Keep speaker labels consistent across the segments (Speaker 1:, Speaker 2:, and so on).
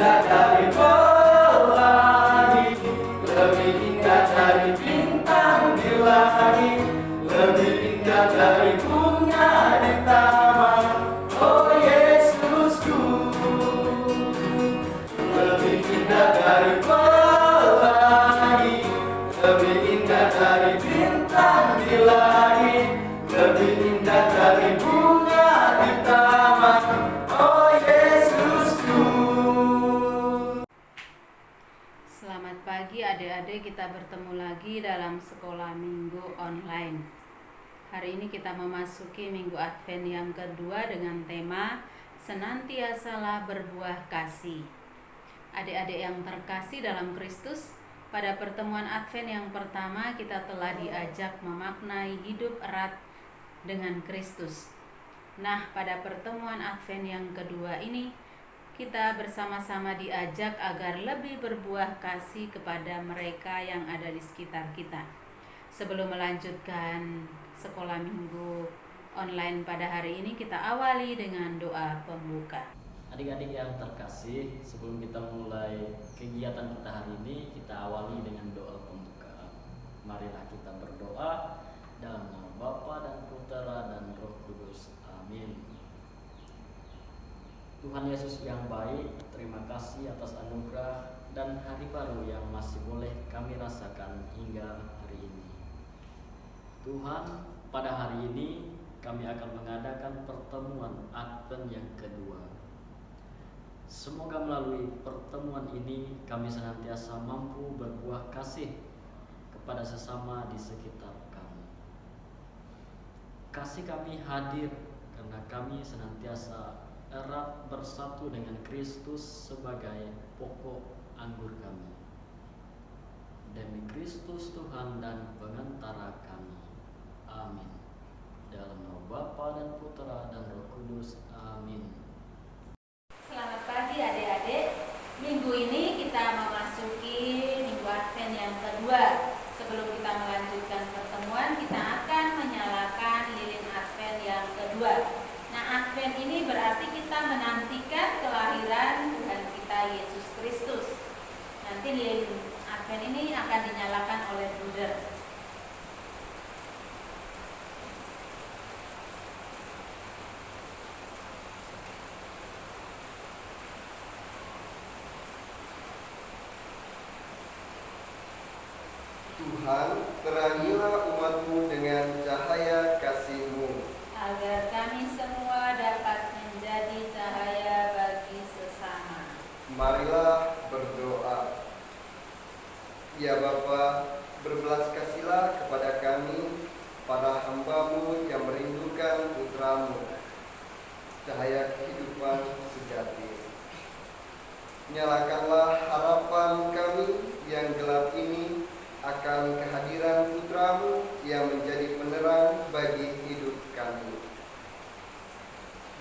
Speaker 1: indah dari pelangi, lebih indah dari bintang di langit, lebih indah dari bunga di taman. Oh Yesusku, lebih indah dari pelangi, lebih indah dari bintang di langit, lebih indah dari bunga di taman. Oh Yesusku.
Speaker 2: Selamat pagi adik-adik, kita bertemu lagi dalam sekolah minggu online. Hari ini kita memasuki minggu Advent yang kedua dengan tema Senantiasalah berbuah kasih. Adik-adik yang terkasih dalam Kristus, pada pertemuan Advent yang pertama kita telah diajak memaknai hidup erat dengan Kristus. Nah, pada pertemuan Advent yang kedua ini kita bersama-sama diajak agar lebih berbuah kasih kepada mereka yang ada di sekitar kita. Sebelum melanjutkan sekolah minggu online pada hari ini, kita awali dengan doa pembuka.
Speaker 3: Adik-adik yang terkasih, sebelum kita mulai kegiatan kita hari ini, kita awali dengan doa pembuka. Marilah kita berdoa dalam nama Bapa dan Putera dan Roh Kudus. Amin. Tuhan Yesus yang baik, terima kasih atas anugerah dan hari baru yang masih boleh kami rasakan hingga hari ini. Tuhan, pada hari ini kami akan mengadakan pertemuan Advent yang kedua. Semoga melalui pertemuan ini kami senantiasa mampu berbuah kasih kepada sesama di sekitar kami. Kasih kami hadir karena kami senantiasa erat bersatu dengan Kristus sebagai pokok anggur kami. Demi Kristus Tuhan dan pengantara kami. Amin. Dalam nama Bapa dan Putera dan Roh Kudus. Amin.
Speaker 2: Selamat pagi adik-adik. Minggu ini kita memasuki minggu Advent yang kedua. Sebelum kita melanjutkan pertemuan, kita akan menyalakan lilin Advent yang kedua. Nah, Advent ini berarti kita menantikan kelahiran Tuhan kita Yesus Kristus. Nanti lilin Advent ini akan dinyalakan oleh Bruder.
Speaker 4: Tuhan, terangilah umat-Mu dengan cahaya kasih-Mu,
Speaker 2: Agar kami semua dapat menjadi cahaya bagi sesama.
Speaker 4: Marilah berdoa. Ya Bapa, berbelas kasihlah kepada kami, para hamba-Mu yang merindukan Putra-Mu, cahaya kehidupan sejati. Nyalakanlah harapan kami yang gelap ini akan kehadiran Putra-Mu yang menjadi penerang bagi hidup kami.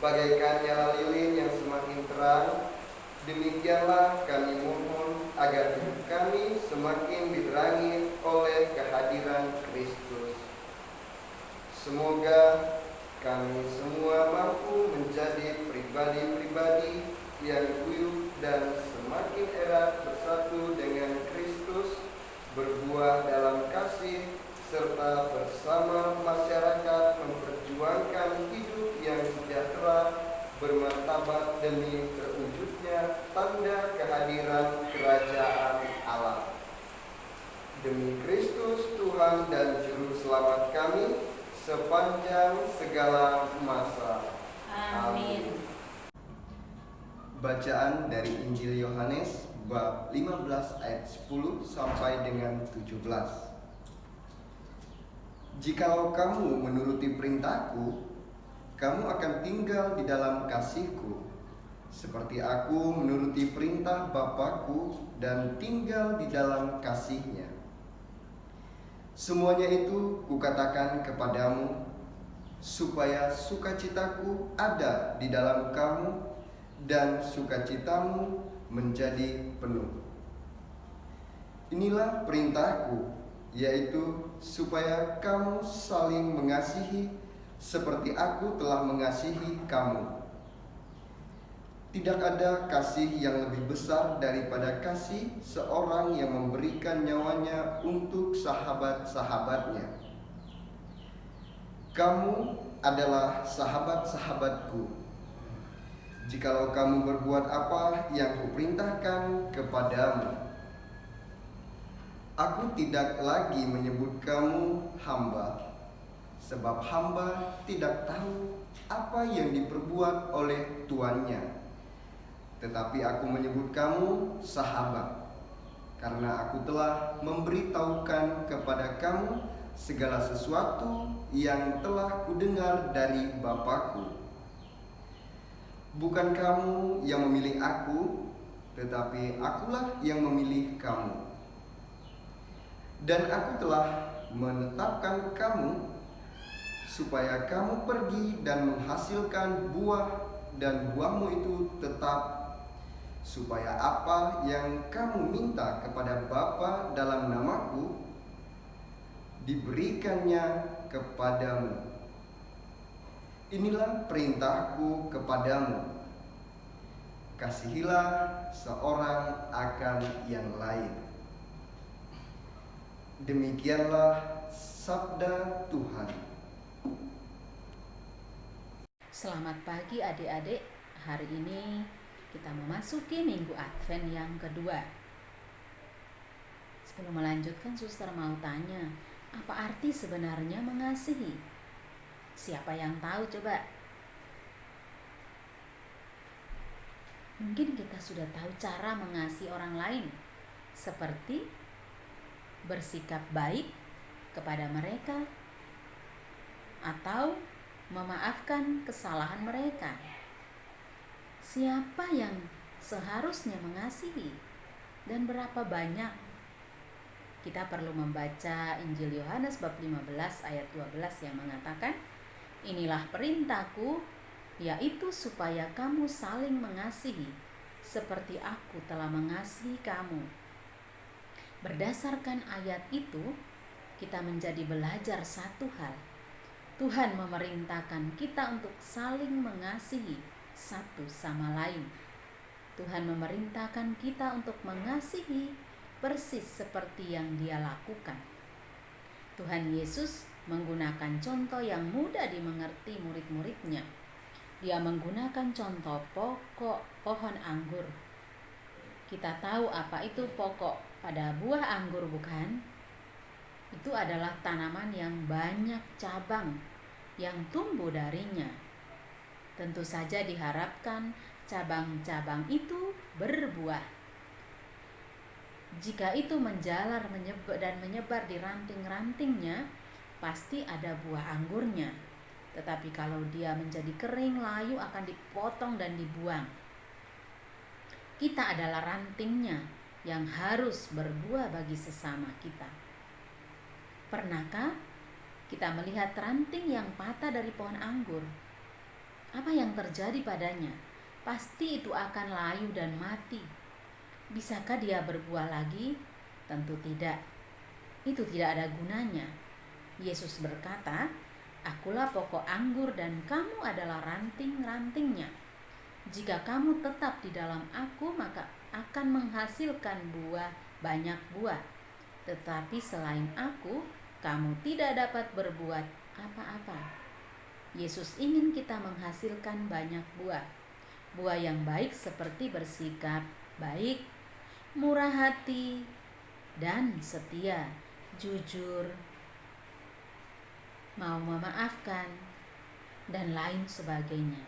Speaker 4: Bagaikan nyala lilin yang semakin terang, demikianlah kami mohon agar hidup kami semakin diterangi oleh kehadiran Kristus. Semoga kami semua mampu menjadi pribadi-pribadi yang guyup dan semakin erat bersatu dengan Kristus, berbuah dalam kasih, serta bersama masyarakat memperjuangkan hidup yang sejahtera, bermartabat demi terwujudnya tanda kehadiran kerajaan Allah. Demi Kristus Tuhan dan Juru Selamat kami sepanjang segala masa.
Speaker 2: Amin.
Speaker 4: Bacaan dari Injil Yohanes bab 15 ayat 10 sampai dengan 17. Jikalau kamu menuruti perintahku, kamu akan tinggal di dalam kasihku, seperti aku menuruti perintah Bapakku dan tinggal di dalam kasihnya. Semuanya itu kukatakan kepadamu, supaya sukacitaku ada di dalam kamu dan sukacitamu menjadi penuh. Inilah perintahku, yaitu supaya kamu saling mengasihi seperti aku telah mengasihi kamu. Tidak ada kasih yang lebih besar daripada kasih seorang yang memberikan nyawanya untuk sahabat-sahabatnya. Kamu adalah sahabat-sahabatku, jikalau kamu berbuat apa yang kuperintahkan kepadamu. Aku tidak lagi menyebut kamu hamba, sebab hamba tidak tahu apa yang diperbuat oleh tuannya. Tetapi aku menyebut kamu sahabat, karena aku telah memberitahukan kepada kamu segala sesuatu yang telah kudengar dari Bapa-Ku. Bukan kamu yang memilih aku, tetapi akulah yang memilih kamu. Dan aku telah menetapkan kamu supaya kamu pergi dan menghasilkan buah, dan buahmu itu tetap, supaya apa yang kamu minta kepada Bapa dalam namaku diberikannya kepadamu. Inilah perintahku kepadamu: kasihilah seorang akan yang lain. Demikianlah sabda Tuhan.
Speaker 2: Selamat pagi adik-adik. Hari ini kita memasuki Minggu Advent yang kedua. Sebelum melanjutkan, suster mau tanya, apa arti sebenarnya mengasihi? Siapa yang tahu coba? Mungkin kita sudah tahu cara mengasihi orang lain, seperti bersikap baik kepada mereka atau memaafkan kesalahan mereka. Siapa yang seharusnya mengasihi dan berapa banyak? Kita perlu membaca Injil Yohanes bab 15 ayat 12 yang mengatakan, inilah perintahku, yaitu supaya kamu saling mengasihi seperti aku telah mengasihi kamu. Berdasarkan ayat itu, kita menjadi belajar satu hal. Tuhan memerintahkan kita untuk saling mengasihi satu sama lain. Tuhan memerintahkan kita untuk mengasihi persis seperti yang Dia lakukan. Tuhan Yesus menggunakan contoh yang mudah dimengerti murid-muridnya. Dia menggunakan contoh pokok pohon anggur. Kita tahu apa itu pokok pada buah anggur, bukan? Itu adalah tanaman yang banyak cabang yang tumbuh darinya. Tentu saja diharapkan cabang-cabang itu berbuah. Jika itu menjalar dan menyebar di ranting-rantingnya, pasti ada buah anggurnya. Tetapi kalau dia menjadi kering, layu, akan dipotong dan dibuang. Kita adalah rantingnya yang harus berbuah bagi sesama kita. Pernahkah kita melihat ranting yang patah dari pohon anggur? Apa yang terjadi padanya? Pasti itu akan layu dan mati. Bisakah dia berbuah lagi? Tentu tidak. Itu tidak ada gunanya. Yesus berkata, akulah pokok anggur dan kamu adalah ranting-rantingnya. Jika kamu tetap di dalam aku, maka akan menghasilkan banyak buah. Tetapi selain aku, kamu tidak dapat berbuat apa-apa. Yesus ingin kita menghasilkan banyak buah. Buah yang baik seperti bersikap baik, murah hati, dan setia, jujur, mau memaafkan, dan lain sebagainya.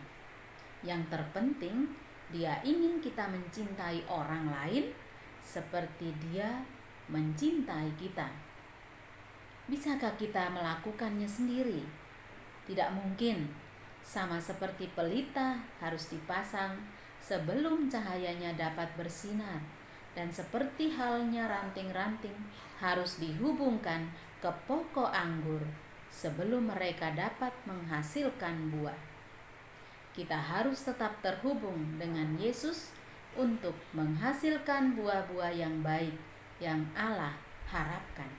Speaker 2: Yang terpenting, Dia ingin kita mencintai orang lain seperti Dia mencintai kita. Bisakah kita melakukannya sendiri? Tidak mungkin. Sama seperti pelita harus dipasang sebelum cahayanya dapat bersinar, dan seperti halnya ranting-ranting harus dihubungkan ke pokok anggur sebelum mereka dapat menghasilkan buah. Kita harus tetap terhubung dengan Yesus untuk menghasilkan buah-buah yang baik yang Allah harapkan.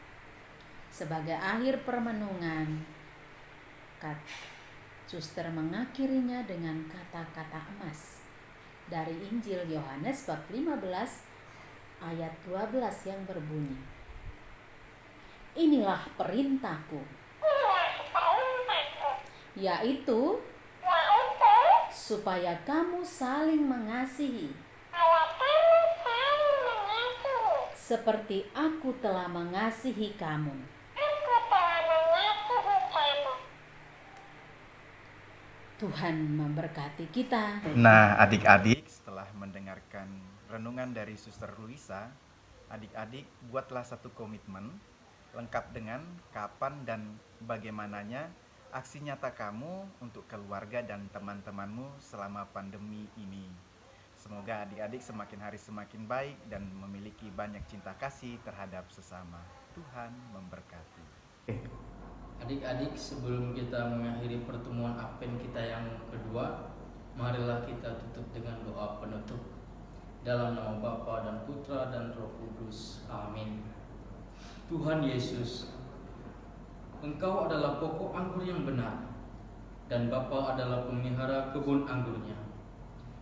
Speaker 2: Sebagai akhir permenungan, suster mengakhirinya dengan kata-kata emas. dari Injil Yohanes bab 15 ayat 12 yang berbunyi, "Inilah perintahku, yaitu supaya kamu saling mengasihi, seperti aku telah mengasihi kamu." Tuhan memberkati kita.
Speaker 5: Nah, adik-adik, setelah mendengarkan renungan dari Suster Luisa, adik-adik buatlah satu komitmen lengkap dengan kapan dan bagaimananya aksi nyata kamu untuk keluarga dan teman-temanmu selama pandemi ini. Semoga adik-adik semakin hari semakin baik dan memiliki banyak cinta kasih terhadap sesama. Tuhan memberkati.
Speaker 3: Adik-adik, sebelum kita mengakhiri pertemuan Advent kita yang kedua, marilah kita tutup dengan doa penutup. Dalam nama Bapa dan Putra dan Roh Kudus. Amin. Tuhan Yesus, Engkau adalah pokok anggur yang benar, dan Bapa adalah pemelihara kebun anggurnya.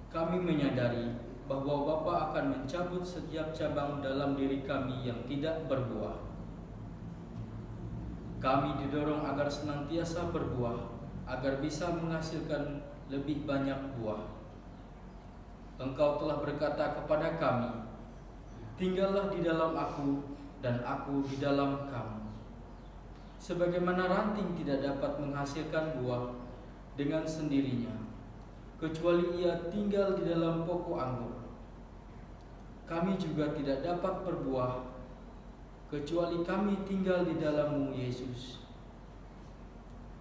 Speaker 3: Kami menyadari bahwa Bapa akan mencabut setiap cabang dalam diri kami yang tidak berbuah. Kami didorong agar senantiasa berbuah, agar bisa menghasilkan lebih banyak buah. Engkau telah berkata kepada kami, "Tinggallah di dalam aku, dan aku di dalam kamu." Sebagaimana ranting tidak dapat menghasilkan buah dengan sendirinya, kecuali ia tinggal di dalam pokok anggur, kami juga tidak dapat berbuah kecuali kami tinggal di dalam-Mu, Yesus.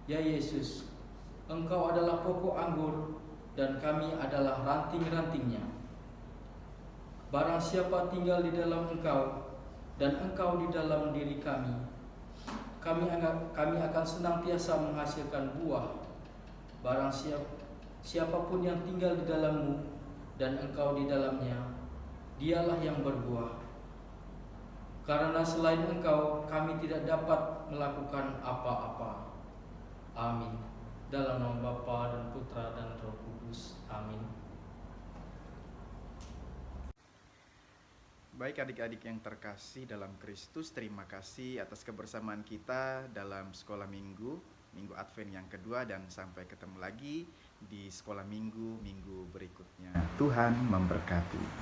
Speaker 3: Ya Yesus, Engkau adalah pokok anggur dan kami adalah ranting-rantingnya. Barang siapa tinggal di dalam Engkau dan Engkau di dalam diri kami, kami akan senantiasa menghasilkan buah. Barang siapapun yang tinggal di dalam-Mu dan Engkau di dalamnya, dialah yang berbuah. Karena selain Engkau, kami tidak dapat melakukan apa-apa. Amin. Dalam nama Bapa dan Putra dan Roh Kudus. Amin.
Speaker 5: Baik adik-adik yang terkasih dalam Kristus, terima kasih atas kebersamaan kita dalam sekolah minggu Advent yang kedua, dan sampai ketemu lagi di sekolah minggu berikutnya. Tuhan memberkati.